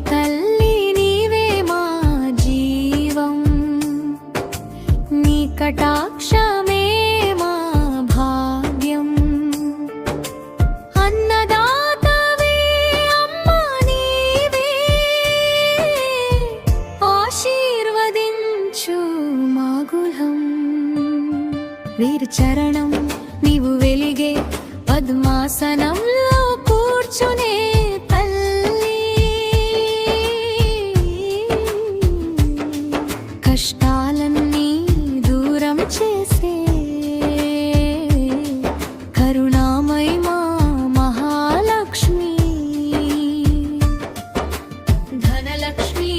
తల్లి నీవే మా జీవం, నీ కటాక్షమే మా భాగ్యం. అన్నదాతవే అమ్మా నీవే, ఆశీర్వదించు మా గుహం. వీరి చరణం నీవు వెలిగే పద్మాసనంలో కూర్చునే తల్లి, కష్టాలన్నీ దూరం చేసే కరుణామయ మా మహాలక్ష్మి, ధనలక్ష్మి.